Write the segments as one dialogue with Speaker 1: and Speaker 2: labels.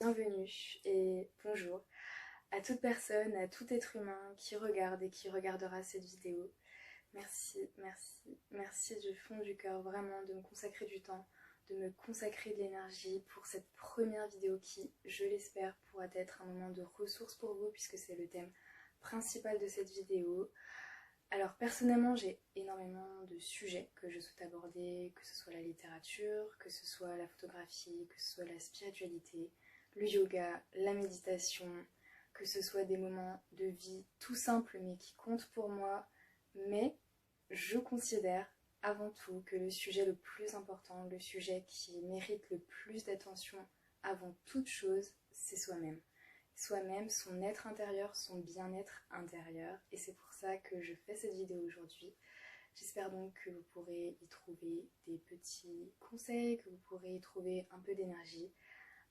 Speaker 1: Bienvenue et bonjour à toute personne, à tout être humain qui regarde et qui regardera cette vidéo. Merci, merci, merci du fond du cœur vraiment de me consacrer du temps, de me consacrer de l'énergie pour cette première vidéo qui, je l'espère, pourra être un moment de ressources pour vous puisque c'est le thème principal de cette vidéo. Alors personnellement j'ai énormément de sujets que je souhaite aborder, que ce soit la littérature, que ce soit la photographie, que ce soit la spiritualité, le yoga, la méditation, que ce soit des moments de vie tout simples mais qui comptent pour moi, mais je considère avant tout que le sujet le plus important, le sujet qui mérite le plus d'attention avant toute chose, c'est soi-même. Soi-même, son être intérieur, son bien-être intérieur, et c'est pour ça que je fais cette vidéo aujourd'hui. J'espère donc que vous pourrez y trouver des petits conseils, que vous pourrez y trouver un peu d'énergie,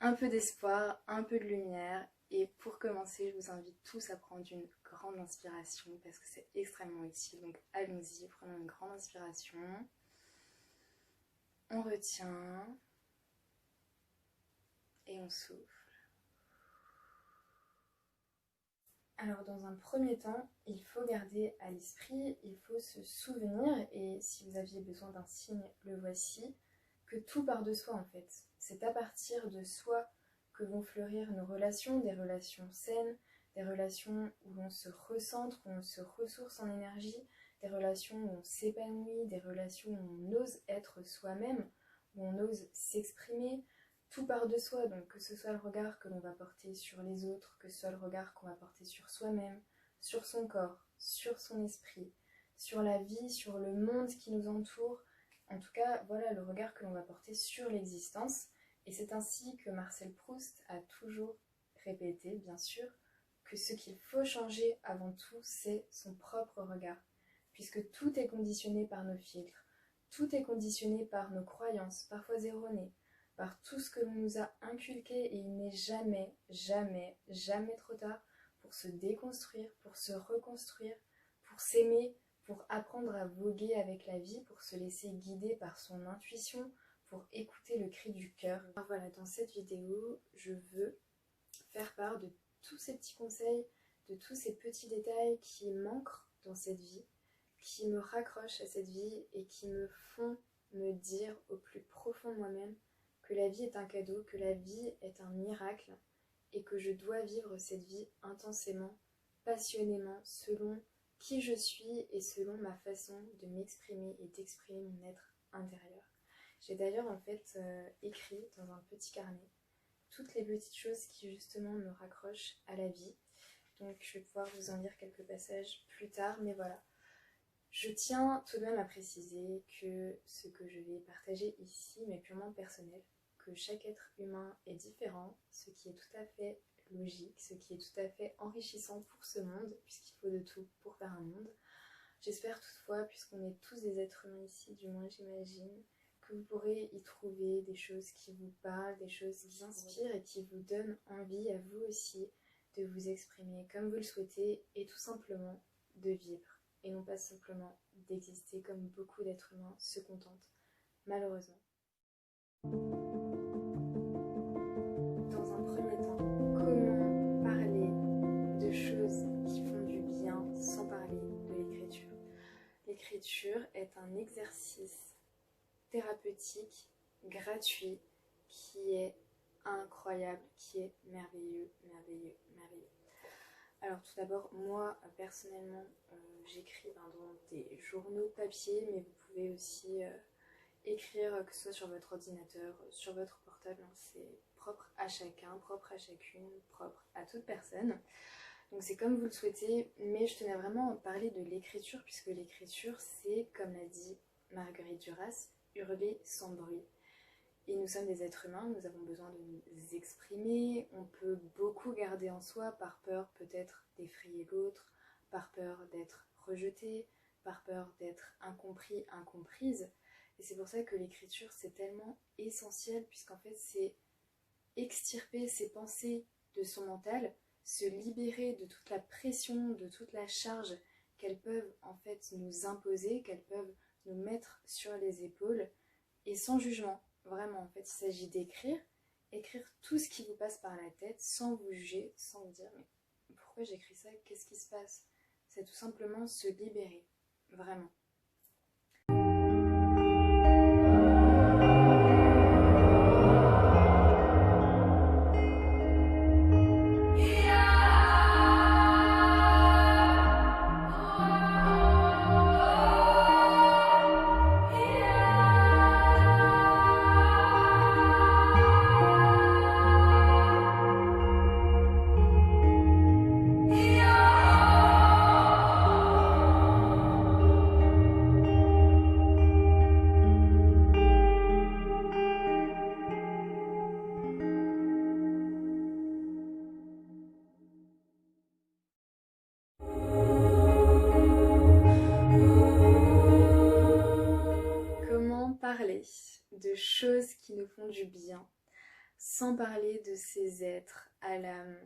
Speaker 1: un peu d'espoir, un peu de lumière. Et pour commencer, je vous invite tous à prendre une grande inspiration parce que c'est extrêmement utile. Donc allons-y, prenons une grande inspiration. On retient et on souffle. Alors dans un premier temps, il faut garder à l'esprit, il faut se souvenir, et si vous aviez besoin d'un signe, le voici, que tout part de soi en fait. C'est à partir de soi que vont fleurir nos relations, des relations saines, des relations où on se recentre, où on se ressource en énergie, des relations où on s'épanouit, des relations où on ose être soi-même, où on ose s'exprimer. Tout part de soi, donc que ce soit le regard que l'on va porter sur les autres, que ce soit le regard qu'on va porter sur soi-même, sur son corps, sur son esprit, sur la vie, sur le monde qui nous entoure. En tout cas, voilà le regard que l'on va porter sur l'existence. Et c'est ainsi que Marcel Proust a toujours répété, bien sûr, que ce qu'il faut changer avant tout, c'est son propre regard. Puisque tout est conditionné par nos filtres, tout est conditionné par nos croyances, parfois erronées, par tout ce que l'on nous a inculqué, et il n'est jamais, jamais, jamais trop tard pour se déconstruire, pour se reconstruire, pour s'aimer, pour apprendre à voguer avec la vie, pour se laisser guider par son intuition, pour écouter le cri du cœur. Alors voilà, dans cette vidéo, je veux faire part de tous ces petits conseils, de tous ces petits détails qui m'ancrent dans cette vie, qui me raccrochent à cette vie et qui me font me dire au plus profond de moi-même que la vie est un cadeau, que la vie est un miracle et que je dois vivre cette vie intensément, passionnément, selon qui je suis et selon ma façon de m'exprimer et d'exprimer mon être intérieur. J'ai d'ailleurs en fait écrit dans un petit carnet toutes les petites choses qui justement me raccrochent à la vie. Donc je vais pouvoir vous en lire quelques passages plus tard, mais voilà. Je tiens tout de même à préciser que ce que je vais partager ici m'est purement personnel, que chaque être humain est différent, ce qui est tout à fait logique, ce qui est tout à fait enrichissant pour ce monde, puisqu'il faut de tout pour faire un monde. J'espère toutefois, puisqu'on est tous des êtres humains ici, du moins j'imagine, que vous pourrez y trouver des choses qui vous parlent, des choses qui vous inspirent et qui vous donnent envie à vous aussi de vous exprimer comme vous le souhaitez et tout simplement de vivre. Et non pas simplement d'exister comme beaucoup d'êtres humains se contentent, malheureusement. Dans un premier temps, comment parler de choses qui font du bien sans parler de l'écriture? L'écriture est un exercice thérapeutique, gratuit, qui est incroyable, qui est merveilleux, merveilleux, merveilleux. Alors tout d'abord, moi personnellement, j'écris dans des journaux papier, mais vous pouvez aussi écrire, que ce soit sur votre ordinateur, sur votre portable, hein, c'est propre à chacun, propre à chacune, propre à toute personne. Donc c'est comme vous le souhaitez, mais je tenais vraiment à parler de l'écriture, puisque l'écriture, c'est, comme l'a dit Marguerite Duras, hurler sans bruit. Et nous sommes des êtres humains, nous avons besoin de nous exprimer, on peut beaucoup garder en soi par peur peut-être d'effrayer l'autre, par peur d'être rejeté, par peur d'être incompris, incomprise. Et c'est pour ça que l'écriture c'est tellement essentiel, puisqu'en fait c'est extirper ses pensées de son mental, se libérer de toute la pression, de toute la charge qu'elles peuvent en fait nous imposer, qu'elles peuvent nous mettre sur les épaules, et sans jugement. Vraiment, en fait, il s'agit d'écrire écrire tout ce qui vous passe par la tête sans vous juger, sans vous dire mais pourquoi j'écris ça, qu'est-ce qui se passe? C'est tout simplement se libérer, vraiment. Comment parler de choses qui nous font du bien, sans parler de ces êtres à l'âme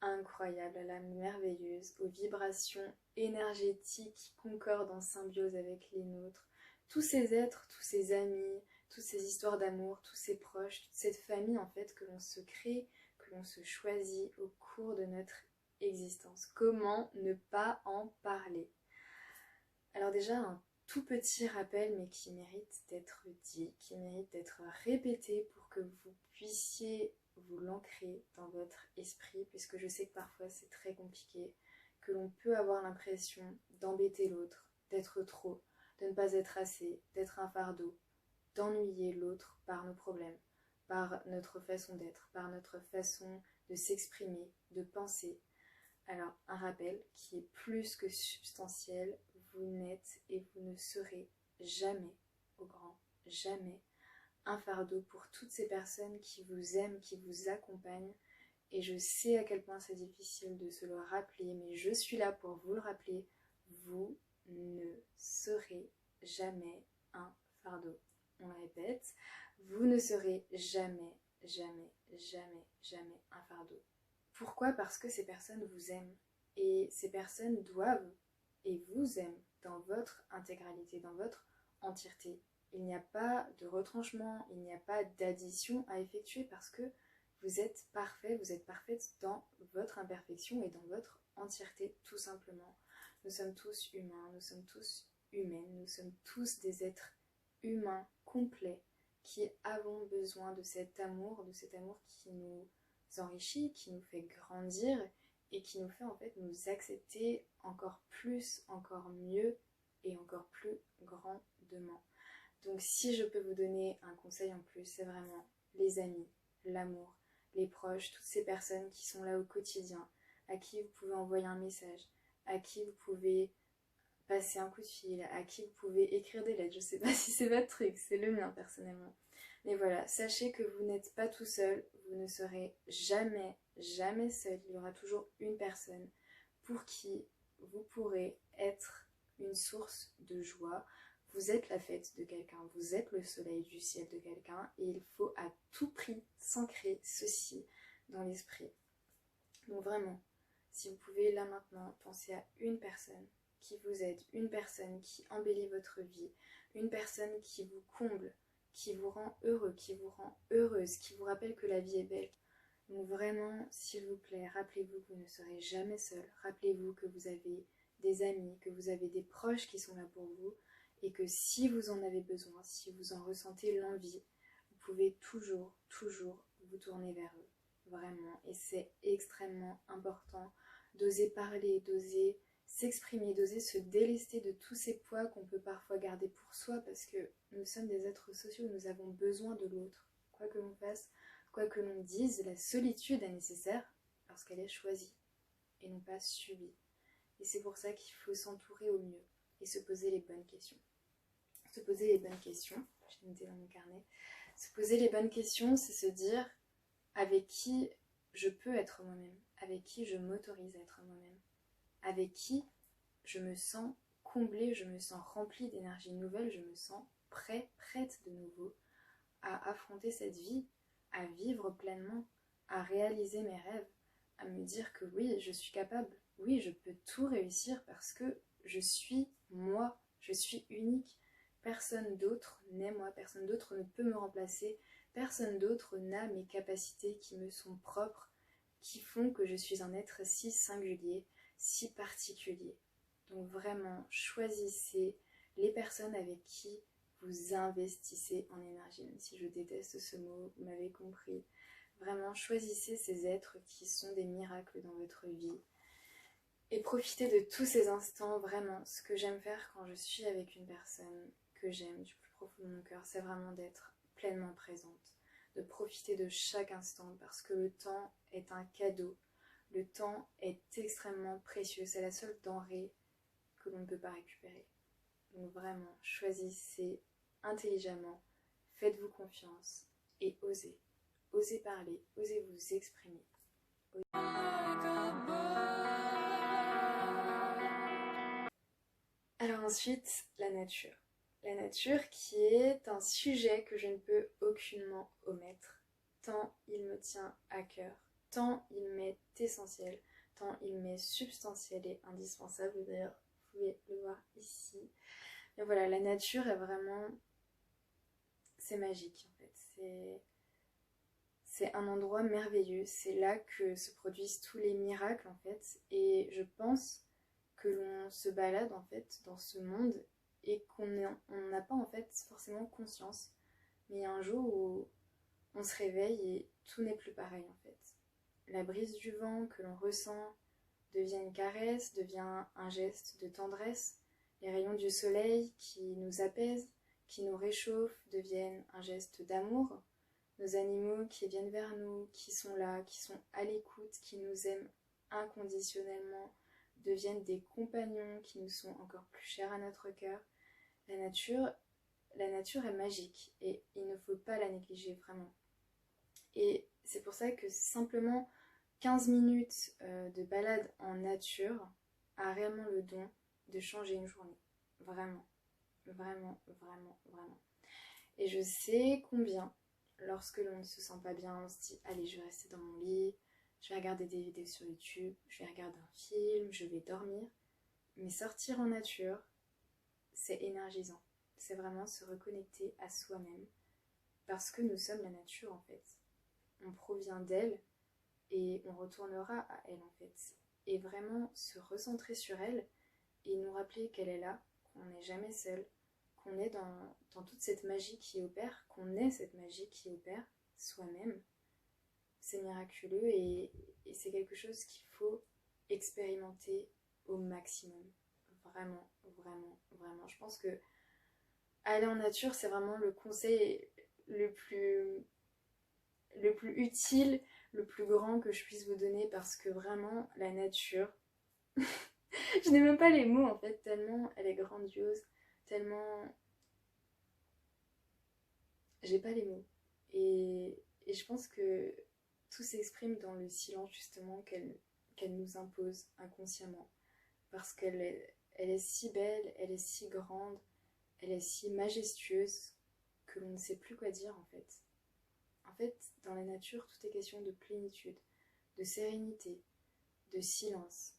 Speaker 1: incroyable, à l'âme merveilleuse, aux vibrations énergétiques qui concordent en symbiose avec les nôtres. Tous ces êtres, tous ces amis, toutes ces histoires d'amour, tous ces proches, toute cette famille en fait que l'on se crée, que l'on se choisit au cours de notre existence. Comment ne pas en parler? Alors déjà, un tout petit rappel, mais qui mérite d'être dit, qui mérite d'être répété pour que vous puissiez vous l'ancrer dans votre esprit, puisque je sais que parfois c'est très compliqué, que l'on peut avoir l'impression d'embêter l'autre, d'être trop, de ne pas être assez, d'être un fardeau, d'ennuyer l'autre par nos problèmes, par notre façon d'être, par notre façon de s'exprimer, de penser. Alors, un rappel qui est plus que substantiel, vous n'êtes et vous ne serez jamais, au grand jamais, un fardeau pour toutes ces personnes qui vous aiment, qui vous accompagnent. Et je sais à quel point c'est difficile de se le rappeler, mais je suis là pour vous le rappeler. Vous ne serez jamais un fardeau. On le répète, vous ne serez jamais, jamais, jamais, jamais un fardeau. Pourquoi? Parce que ces personnes vous aiment. Et ces personnes doivent et vous aiment dans votre intégralité, dans votre entièreté. Il n'y a pas de retranchement, il n'y a pas d'addition à effectuer parce que vous êtes parfait, vous êtes parfaite dans votre imperfection et dans votre entièreté, tout simplement. Nous sommes tous humains, nous sommes tous humaines, nous sommes tous des êtres humains complets qui avons besoin de cet amour qui nous enrichit, qui nous fait grandir et qui nous fait en fait nous accepter encore plus, encore mieux et encore plus grandement. Donc si je peux vous donner un conseil en plus, c'est vraiment les amis, l'amour, les proches, toutes ces personnes qui sont là au quotidien, à qui vous pouvez envoyer un message, à qui vous pouvez passer un coup de fil, à qui vous pouvez écrire des lettres. Je sais pas si c'est votre truc, c'est le mien personnellement. Mais voilà, sachez que vous n'êtes pas tout seul, vous ne serez jamais, jamais seul. Il y aura toujours une personne pour qui vous pourrez être une source de joie. Vous êtes la fête de quelqu'un, vous êtes le soleil du ciel de quelqu'un et il faut à tout prix s'ancrer ceci dans l'esprit. Donc vraiment, si vous pouvez là maintenant penser à une personne qui vous aide, une personne qui embellit votre vie, une personne qui vous comble, qui vous rend heureux, qui vous rend heureuse, qui vous rappelle que la vie est belle. Donc vraiment, s'il vous plaît, rappelez-vous que vous ne serez jamais seul. Rappelez-vous que vous avez des amis, que vous avez des proches qui sont là pour vous et que si vous en avez besoin, si vous en ressentez l'envie, vous pouvez toujours, toujours vous tourner vers eux. Vraiment. Et c'est extrêmement important d'oser parler, d'oser s'exprimer, d'oser se délester de tous ces poids qu'on peut parfois garder pour soi parce que nous sommes des êtres sociaux, nous avons besoin de l'autre. Quoi que l'on fasse, quoi que l'on dise, la solitude est nécessaire parce qu'elle est choisie et non pas subie. Et c'est pour ça qu'il faut s'entourer au mieux et se poser les bonnes questions. Se poser les bonnes questions, j'ai noté dans mon carnet, se poser les bonnes questions, c'est se dire avec qui je peux être moi-même, avec qui je m'autorise à être moi-même, avec qui je me sens comblée, je me sens remplie d'énergie nouvelle, je me sens prête de nouveau à affronter cette vie, à vivre pleinement, à réaliser mes rêves, à me dire que oui, je suis capable, oui, je peux tout réussir parce que je suis moi, je suis unique. Personne d'autre n'est moi, personne d'autre ne peut me remplacer, Personne d'autre n'a mes capacités qui me sont propres, qui font que je suis un être si singulier, si particulier. Donc vraiment, choisissez les personnes avec qui vous investissez en énergie, même si je déteste ce mot, vous m'avez compris. Vraiment, choisissez ces êtres qui sont des miracles dans votre vie. Et profitez de tous ces instants, vraiment. Ce que j'aime faire quand je suis avec une personne que j'aime du plus profond de mon cœur, c'est vraiment d'être pleinement présente, de profiter de chaque instant, parce que le temps est un cadeau. Le temps est extrêmement précieux, c'est la seule denrée que l'on ne peut pas récupérer. Donc vraiment, choisissez intelligemment, faites-vous confiance et osez. Osez parler, osez vous exprimer. Alors ensuite, la nature. La nature qui est un sujet que je ne peux aucunement omettre, tant il me tient à cœur, tant il m'est essentiel, tant il m'est substantiel et indispensable. D'ailleurs, vous pouvez le voir ici. Et voilà, la nature est vraiment... c'est magique en fait. C'est un endroit merveilleux. C'est là que se produisent tous les miracles en fait. Et je pense que l'on se balade en fait dans ce monde et qu'on n'a pas en fait forcément conscience. Mais il y a un jour où on se réveille et tout n'est plus pareil en fait. La brise du vent que l'on ressent devient une caresse, devient un geste de tendresse. Les rayons du soleil qui nous apaisent, qui nous réchauffent, deviennent un geste d'amour. Nos animaux qui viennent vers nous, qui sont là, qui sont à l'écoute, qui nous aiment inconditionnellement, deviennent des compagnons qui nous sont encore plus chers à notre cœur. La nature est magique et il ne faut pas la négliger vraiment. Et c'est pour ça que simplement 15 minutes de balade en nature a réellement le don de changer une journée. Vraiment, vraiment, vraiment, vraiment. Et je sais combien, lorsque l'on ne se sent pas bien, on se dit « Allez, je vais rester dans mon lit, je vais regarder des vidéos sur YouTube, je vais regarder un film, je vais dormir. » Mais sortir en nature, c'est énergisant. C'est vraiment se reconnecter à soi-même. Parce que nous sommes la nature en fait. On provient d'elle et on retournera à elle en fait. Et vraiment se recentrer sur elle et nous rappeler qu'elle est là, qu'on n'est jamais seul, qu'on est dans toute cette magie qui opère, qu'on est cette magie qui opère soi-même. C'est miraculeux et c'est quelque chose qu'il faut expérimenter au maximum. Vraiment, vraiment, vraiment. Je pense que aller en nature, c'est vraiment le conseil le plus utile, le plus grand que je puisse vous donner, parce que vraiment, la nature, je n'ai même pas les mots en fait, tellement elle est grandiose, tellement... j'ai pas les mots. Et je pense que tout s'exprime dans le silence justement qu'elle nous impose inconsciemment. Parce qu'elle est si belle, elle est si grande, elle est si majestueuse que l'on ne sait plus quoi dire en fait. En fait, dans la nature, tout est question de plénitude, de sérénité, de silence.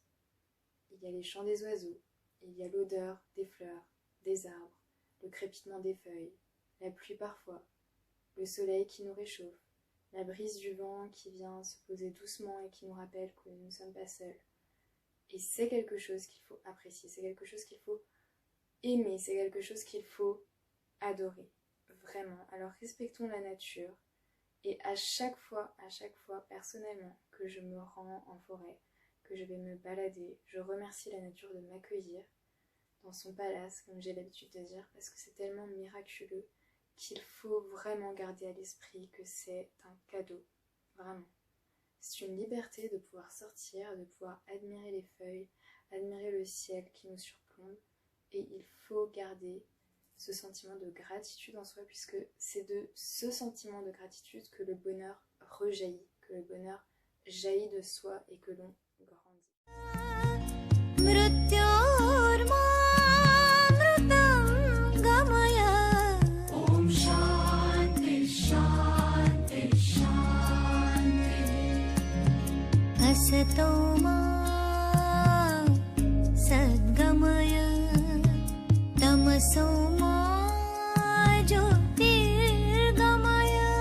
Speaker 1: Il y a les chants des oiseaux, il y a l'odeur des fleurs, des arbres, le crépitement des feuilles, la pluie parfois, le soleil qui nous réchauffe, la brise du vent qui vient se poser doucement et qui nous rappelle que nous ne sommes pas seuls. Et c'est quelque chose qu'il faut apprécier, c'est quelque chose qu'il faut aimer, c'est quelque chose qu'il faut adorer, vraiment. Alors respectons la nature. Et à chaque fois, personnellement, que je me rends en forêt, que je vais me balader, je remercie la nature de m'accueillir dans son palace, comme j'ai l'habitude de dire, parce que c'est tellement miraculeux qu'il faut vraiment garder à l'esprit que c'est un cadeau, vraiment. C'est une liberté de pouvoir sortir, de pouvoir admirer les feuilles, admirer le ciel qui nous surplombe, et il faut garder ce sentiment de gratitude en soi, puisque c'est de ce sentiment de gratitude que le bonheur rejaillit, que le bonheur jaillit de soi et que l'on grandit. Om Shanti Shanti Shanti Asato Ma Sadgamaya Tamaso Ma Jyotirgamaya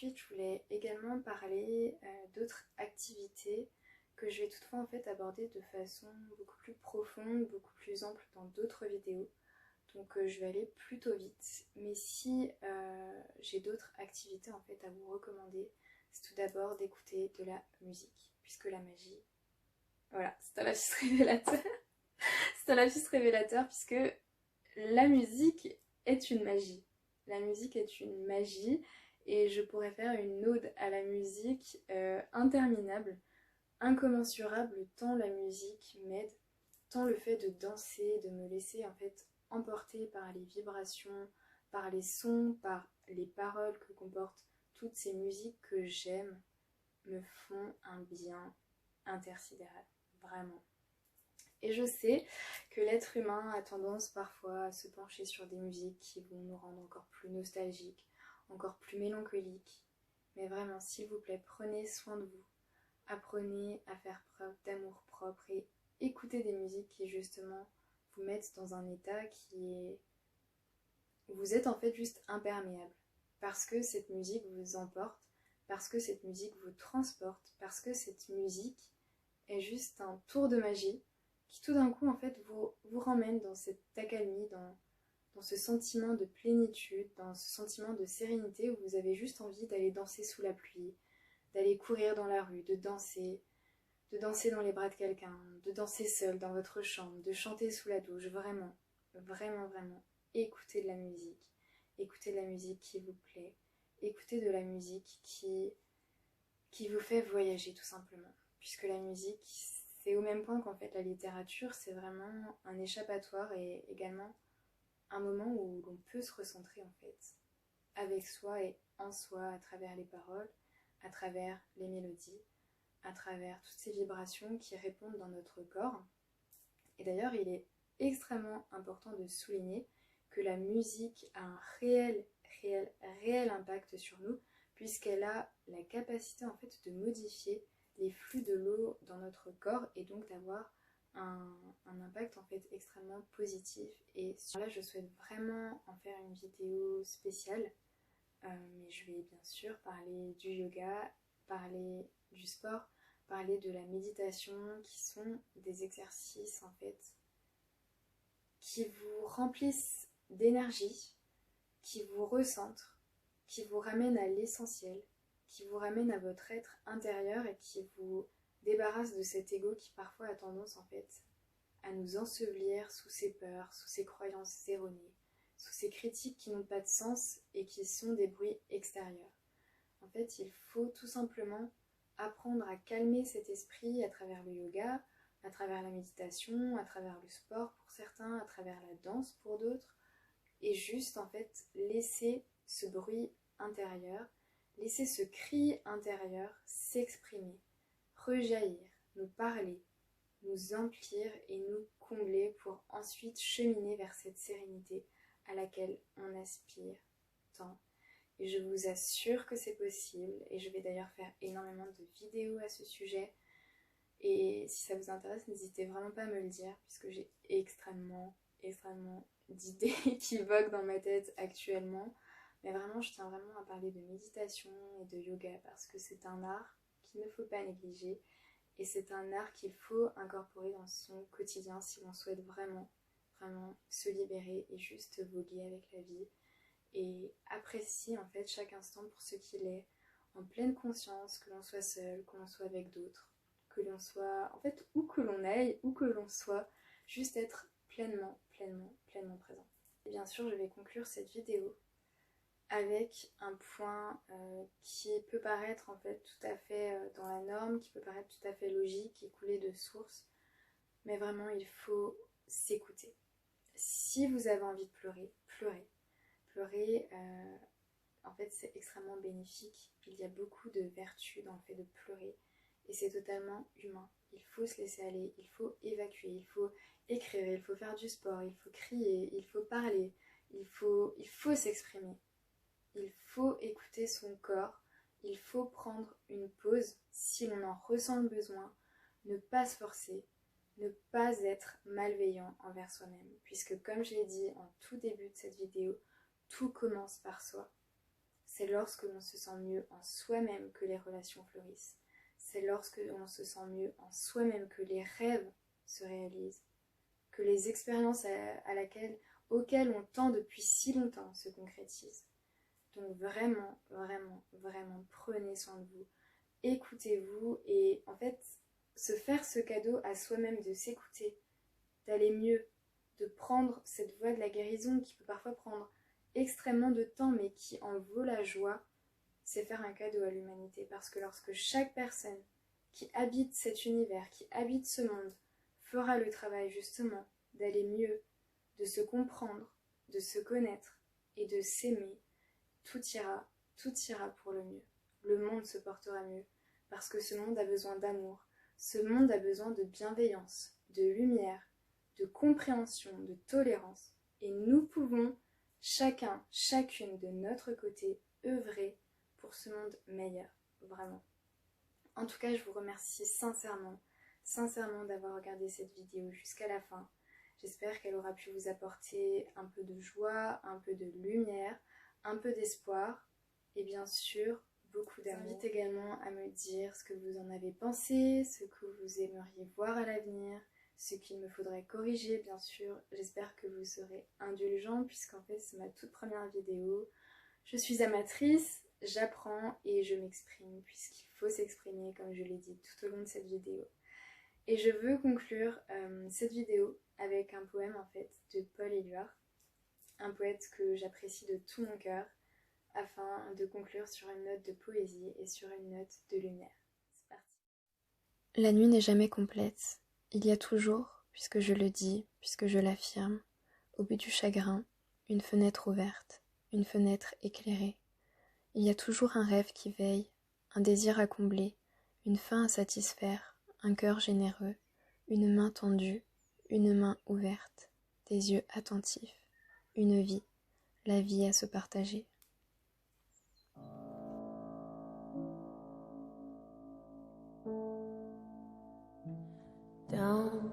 Speaker 1: ensuite, je voulais également parler d'autres activités que je vais toutefois en fait aborder de façon beaucoup plus profonde, beaucoup plus ample dans d'autres vidéos. Donc je vais aller plutôt vite. Mais si j'ai d'autres activités en fait à vous recommander, c'est tout d'abord d'écouter de la musique, puisque la magie, voilà, c'est un lapsus révélateur. C'est un lapsus révélateur puisque la musique est une magie. La musique est une magie et je pourrais faire une ode à la musique interminable, incommensurable, tant la musique m'aide, tant le fait de danser, de me laisser en fait emporter par les vibrations, par les sons, par les paroles que comportent toutes ces musiques que j'aime, me font un bien intersidéral, vraiment. Et je sais que l'être humain a tendance parfois à se pencher sur des musiques qui vont nous rendre encore plus nostalgiques, encore plus mélancoliques. Mais vraiment, s'il vous plaît, prenez soin de vous. Apprenez à faire preuve d'amour propre et écoutez des musiques qui justement vous mettent dans un état qui est... Vous êtes en fait juste imperméable. Parce que cette musique vous emporte, parce que cette musique vous transporte, parce que cette musique est juste un tour de magie qui tout d'un coup en fait vous ramène dans cette accalmie, dans ce sentiment de plénitude, dans ce sentiment de sérénité où vous avez juste envie d'aller danser sous la pluie, d'aller courir dans la rue, de danser dans les bras de quelqu'un, de danser seul dans votre chambre, de chanter sous la douche, vraiment, vraiment, vraiment. Écoutez de la musique, écoutez de la musique qui vous plaît, écoutez de la musique qui vous fait voyager tout simplement, puisque la musique, c'est au même point qu'en fait la littérature, c'est vraiment un échappatoire et également un moment où l'on peut se recentrer en fait avec soi et en soi à travers les paroles, à travers les mélodies, à travers toutes ces vibrations qui répondent dans notre corps. Et d'ailleurs, il est extrêmement important de souligner que la musique a un réel impact sur nous, puisqu'elle a la capacité en fait de modifier les flux de l'eau dans notre corps et donc d'avoir un impact en fait extrêmement positif. Et là, je souhaite vraiment en faire une vidéo spéciale, mais je vais bien sûr parler du yoga, parler du sport, parler de la méditation, qui sont des exercices en fait qui vous remplissent d'énergie, qui vous recentrent, qui vous ramènent à l'essentiel, qui vous ramènent à votre être intérieur et qui vous débarrassent de cet ego qui parfois a tendance en fait à nous ensevelir sous ses peurs, sous ses croyances erronées, sous ces critiques qui n'ont pas de sens et qui sont des bruits extérieurs. En fait, il faut tout simplement apprendre à calmer cet esprit à travers le yoga, à travers la méditation, à travers le sport pour certains, à travers la danse pour d'autres, et juste en fait laisser ce bruit intérieur, laisser ce cri intérieur s'exprimer, rejaillir, nous parler, nous emplir et nous combler pour ensuite cheminer vers cette sérénité à laquelle on aspire tant. Et je vous assure que c'est possible, et je vais d'ailleurs faire énormément de vidéos à ce sujet. Et si ça vous intéresse, n'hésitez vraiment pas à me le dire, puisque j'ai extrêmement d'idées qui voguent dans ma tête actuellement. Mais vraiment, je tiens vraiment à parler de méditation et de yoga, parce que c'est un art qu'il ne faut pas négliger. Et c'est un art qu'il faut incorporer dans son quotidien si l'on souhaite vraiment se libérer et juste voguer avec la vie. Et apprécier en fait chaque instant pour ce qu'il est, en pleine conscience, que l'on soit seul, que l'on soit avec d'autres, que l'on soit, en fait, où que l'on aille, où que l'on soit, juste être pleinement présent. Et bien sûr, je vais conclure cette vidéo avec un point qui peut paraître en fait tout à fait dans la norme, qui peut paraître tout à fait logique et coulé de source, mais vraiment il faut s'écouter. Si vous avez envie de pleurer, pleurez. Pleurer, en fait, c'est extrêmement bénéfique. Il y a beaucoup de vertus dans le fait de pleurer et c'est totalement humain. Il faut se laisser aller, il faut évacuer, il faut écrire, il faut faire du sport, il faut crier, il faut parler, il faut s'exprimer. Il faut écouter son corps, il faut prendre une pause si l'on en ressent le besoin, ne pas se forcer, ne pas être malveillant envers soi-même, puisque comme je l'ai dit en tout début de cette vidéo, tout commence par soi. c'est lorsque l'on se sent mieux en soi-même que les relations fleurissent. C'est lorsque l'on se sent mieux en soi-même que les rêves se réalisent, que les expériences auxquelles on tend depuis si longtemps se concrétisent. Donc vraiment, vraiment, vraiment, prenez soin de vous, écoutez-vous et en fait, se faire ce cadeau à soi-même de s'écouter, d'aller mieux, de prendre cette voie de la guérison qui peut parfois prendre extrêmement de temps mais qui en vaut la joie, c'est faire un cadeau à l'humanité. Parce que lorsque chaque personne qui habite cet univers, qui habite ce monde, fera le travail justement d'aller mieux, de se comprendre, de se connaître et de s'aimer, tout ira pour le mieux. Le monde se portera mieux parce que ce monde a besoin d'amour, ce monde a besoin de bienveillance, de lumière, de compréhension, de tolérance. Et nous pouvons, chacun, chacune de notre côté, œuvrer pour ce monde meilleur, vraiment. En tout cas, je vous remercie sincèrement d'avoir regardé cette vidéo jusqu'à la fin. J'espère qu'elle aura pu vous apporter un peu de joie, un peu de lumière, un peu d'espoir et bien sûr beaucoup d'amour. Je vous invite également à me dire ce que vous en avez pensé, ce que vous aimeriez voir à l'avenir, ce qu'il me faudrait corriger bien sûr. J'espère que vous serez indulgents puisqu'en fait c'est ma toute première vidéo. Je suis amatrice, j'apprends et je m'exprime puisqu'il faut s'exprimer comme je l'ai dit tout au long de cette vidéo. Et je veux conclure cette vidéo avec un poème en fait de Paul Éluard, un poète que j'apprécie de tout mon cœur, afin de conclure sur une note de poésie et sur une note de lumière. C'est parti. La nuit n'est jamais complète. Il y a toujours, puisque je le dis, puisque je l'affirme, au but du chagrin, une fenêtre ouverte, une fenêtre éclairée. Il y a toujours un rêve qui veille, un désir à combler, une faim à satisfaire, un cœur généreux, une main tendue, une main ouverte, des yeux attentifs, une vie, la vie à se partager. Down